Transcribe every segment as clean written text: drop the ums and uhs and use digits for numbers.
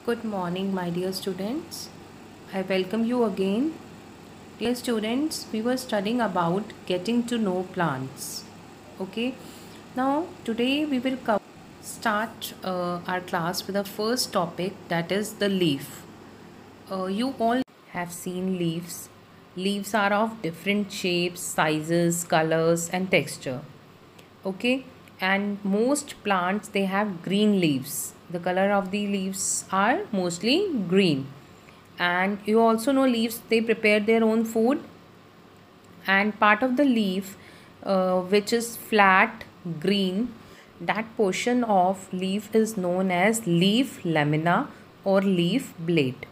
Good morning, my dear students. I welcome you again. Dear students, we were studying about getting to know plants. Okay, now today we will start our class with the first topic, that is the leaf. You all have seen leaves. Leaves are of different shapes, sizes, colors, and texture. Okay, and most plants they have green leaves. The color of the leaves are mostly green. And you also know leaves, they prepare their own food, and part of the leaf which is flat green, that portion of leaf is known as leaf lamina or leaf blade.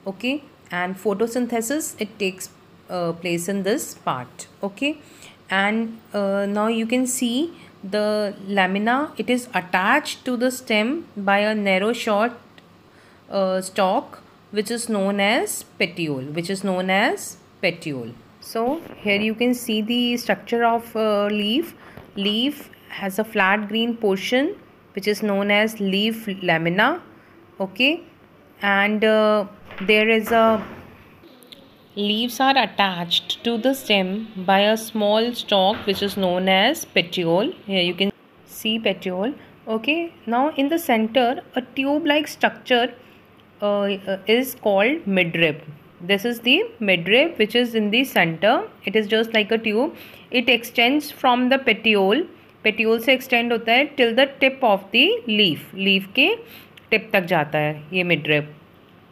Okay, and photosynthesis, it takes place in this part. Okay, and now you can see the lamina, it is attached to the stem by a narrow short stalk which is known as petiole. So here you can see the structure of leaf. Leaf has a flat green portion which is known as leaf lamina. Okay, and there is a leaves are attached to the stem by a small stalk which is known as petiole. Here you can see petiole. Okay, now in the center a tube like structure is called midrib. This is the midrib which is in the center. It is just like a tube. It extends from the petiole. petiole से extend होता है till the tip of the leaf. leaf के tip तक जाता है ये midrib.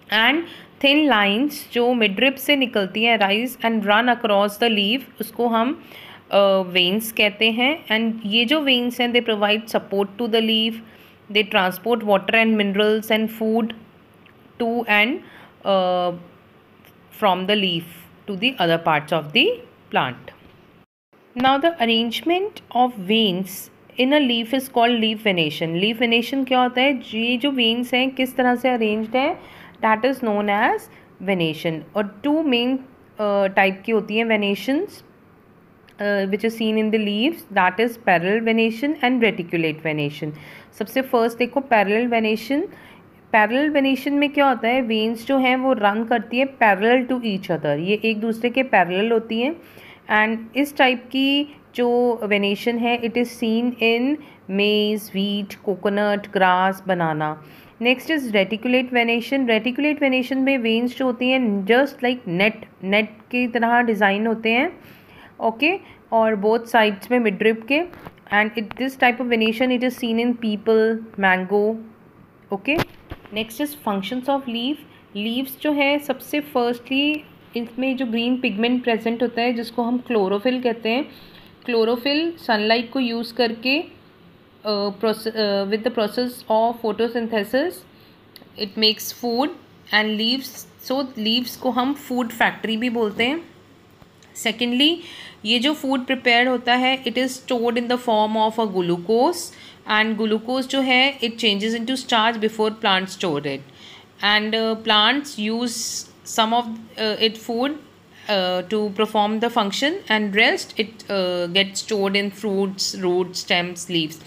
And thin lines जो midrib से निकलती हैं rise and run across the leaf, उसको हम veins कहते हैं. and ये जो veins हैं they provide support to the leaf. they transport water and minerals and food to and from the leaf to the other parts of the plant. Now the arrangement of veins in a leaf is called leaf venation. leaf venation क्या होता है? ये जो veins हैं किस तरह से arranged है, that is known as venation. और two main type की होती हैं venations which is seen in the leaves, that is parallel venation and reticulate venation. सबसे first देखो parallel venation. पैरेलल वेनेशन में क्या होता है, वेन्स जो हैं वो रन करती है पैरेलल टू ईच अदर, ये एक दूसरे के पैरेलल होती हैं. एंड इस टाइप की जो वेनेशन है इट इज़ सीन इन मेज, wheat, coconut, grass, banana. Next is reticulate venation. Reticulate venation में वेन्स जो होती हैं जस्ट लाइक नेट की तरह डिज़ाइन होते हैं. ओके, और बोथ साइड्स में मिडरिब के. And it this type of venation it is seen in people, mango. Okay, next is functions of leaf. Leaves जो है सबसे फर्स्टली इसमें जो ग्रीन पिगमेंट प्रेजेंट होता है जिसको हम क्लोरोफिल कहते हैं. क्लोरोफिल सनलाइट को यूज़ करके with the process of photosynthesis it makes food and leaves. So leaves को हम फूड फैक्ट्री भी बोलते हैं. सेकेंडली, ये जो फूड प्रिपेयर होता है it is stored in the form of a glucose. And glucose जो है it changes into starch before plant store it. And plants use some of it food to perform the function, and rest it gets stored in fruits, roots, stems, leaves.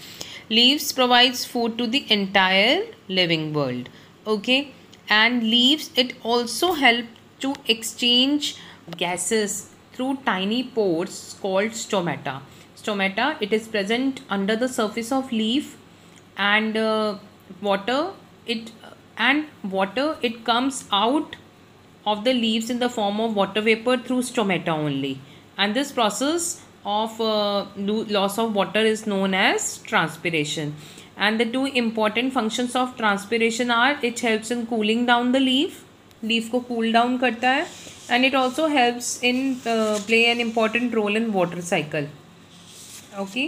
Leaves provides food to the entire living world. Okay, and leaves it also help to exchange gases through tiny pores called stomata. Stomata, it is present under the surface of leaf, and water it comes out of the leaves in the form of water vapor through stomata only. And this process of loss of water is known as transpiration. And the two important functions of transpiration are it helps in cooling down the leaf. leaf को cool down करता है, and it also helps in play an important role in water cycle. Okay,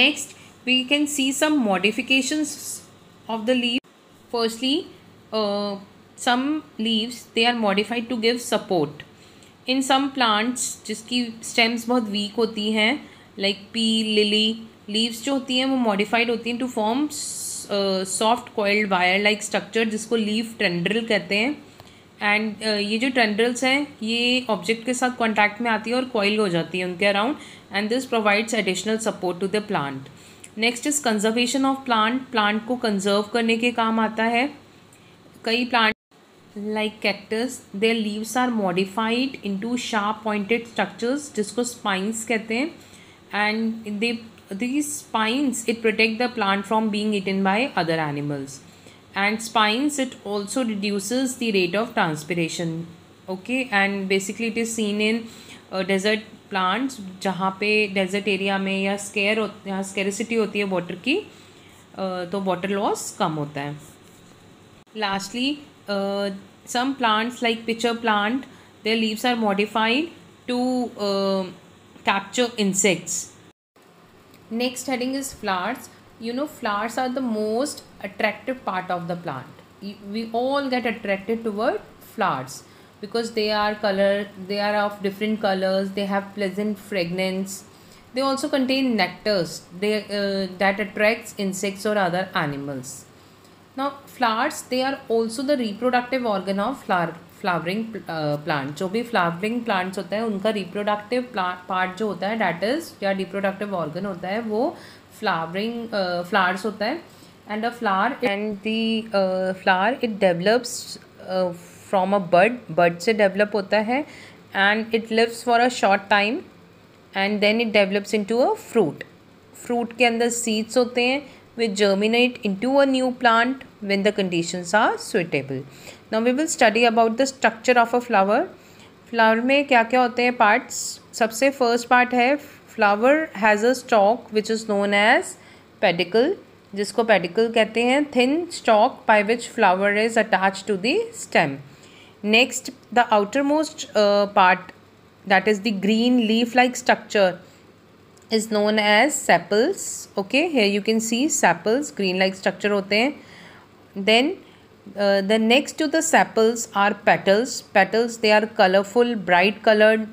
next we can see some modifications of the leaf. Firstly, some leaves they are modified to give support. in some plants जिसकी stems बहुत weak होती हैं like pea, lily, leaves जो होती हैं वो modified होती हैं to form soft coiled wire like structure जिसको leaf tendril कहते हैं. एंड ये जो टेंड्रिल्स हैं ये ऑब्जेक्ट के साथ कॉन्टैक्ट में आती है और कॉइल हो जाती है उनके around, and this provides additional support to the plant. Next is conservation of plant. Plant को कंजर्व करने के काम आता है. कई plant like cactus, their leaves are modified into sharp pointed structures जिसको स्पाइंस कहते हैं, and these spines it protect the plant from being eaten by other animals, and spines it also reduces the rate of transpiration. Okay, and basically it is seen in desert plants जहाँ पे desert area में या scarcity होती है water की, तो water loss कम होता है. Lastly, some plants like pitcher plant, their leaves are modified to capture insects. Next heading is flowers. You know, flowers are the most attractive part of the plant. We all get attracted toward flowers because they are of different colors, they have pleasant fragrance, they also contain nectars that attracts insects or other animals. Now flowers, they are also the reproductive organ of flowering plant. जो भी flowering plants होता है उनका reproductive part जो होता है that is, या reproductive organ होता है, वो फ्लावरिंग फ्लावर्स होता है. And the flower it develops from a bud से डेवलप होता है, and it lives for a short time and then it develops into a fruit के अंदर सीड्स होते हैं which germinate into a new plant when the conditions are suitable. Now we will study about the structure of a flower. Flower में क्या क्या होते हैं parts. सबसे फर्स्ट पार्ट है, flower has a stalk which is known as pedicel, जिसको pedicel कहते हैं, thin stalk by which flower is attach to the stem. Next, the outermost part that is the green leaf like structure is known as sepals. Okay, here you can see sepals, green like structure होते हैं. Then the next to the sepals are petals. They are colorful, bright colored,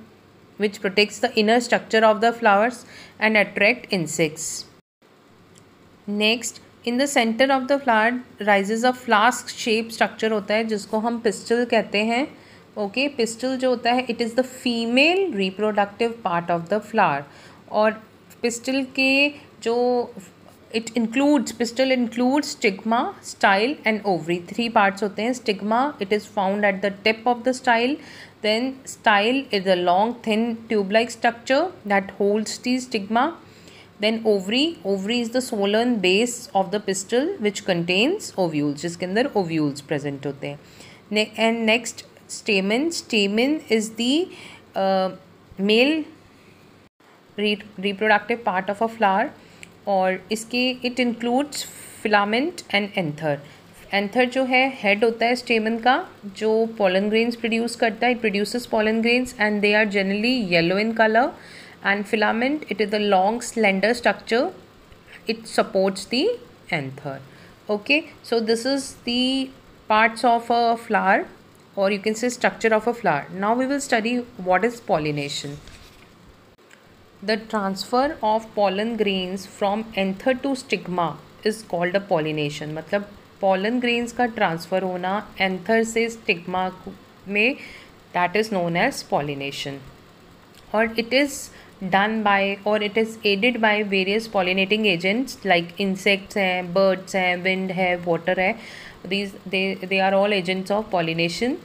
which protects the inner structure of the flowers and attract insects. Next, in the center of the flower rises a flask shaped structure होता है जिसको हम pistil कहते हैं. Okay, pistil जो होता है it is the female reproductive part of the flower. और pistil के जो pistil includes stigma, style and ovary. 3 parts होते हैं. Stigma, it is found at the tip of the style. Then style is a long thin tube like structure that holds the stigma. Then ovary is the swollen base of the pistil which contains ovules, जिसके अंदर ovules present होते हैं. And next, stamen is the male reproductive part of a flower, और इसके it includes filament and anther. Anther जो है head होता है स्टेमन का, जो pollen grains प्रोड्यूस करता है. it produces pollen grains and they are generally yellow in color. And filament, it is a long slender structure, it supports the anther. Okay, so this is the parts of a flower, or you can say structure of a flower. Now we will study what is pollination. The transfer of pollen grains from anther to stigma is called a pollination. मतलब pollen grains का transfer होना anther से stigma में, that is known as pollination. और it is done by, or it is aided by various pollinating agents like insects हैं, birds हैं, wind है, water है. They are all agents of pollination.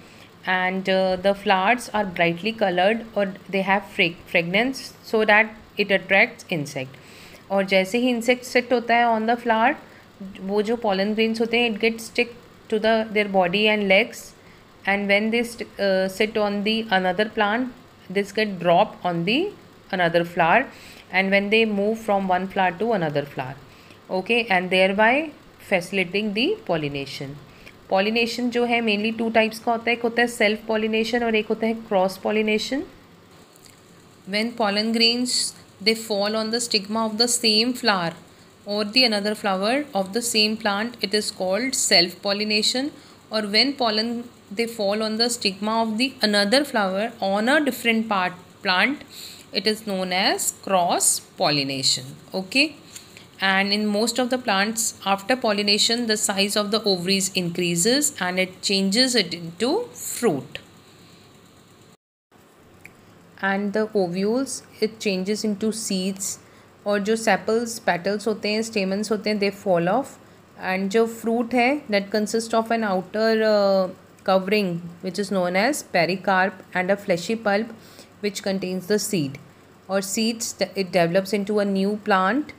And the flowers are brightly colored or they have fragrance so that it attracts insect. और जैसे ही insect sit होता है on the flower, वो जो pollen grains होते हैं it gets stick to their body and legs, and when they sit on the another plant, this get dropped on the another flower, and when they move from one flower to another flower. Okay, and thereby facilitating the pollination. Pollination जो है mainly 2 types का होता है. एक होता है self pollination और एक होता है cross pollination. When pollen grains they fall on the stigma of the same flower or the another flower of the same plant, it is called self pollination. or when pollen they fall on the stigma of the another flower on a different plant, it is known as cross pollination. Okay, and in most of the plants after pollination the size of the ovaries increases and it changes it into fruit, and the ovules it changes into seeds. और जो sepals petals होते हैं, stamens होते हैं, they fall off and जो fruit है that consist of an outer covering which is known as pericarp and a fleshy pulp which contains the seed or seeds. It develops into a new plant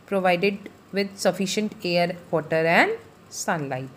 provided with sufficient air, water and sunlight.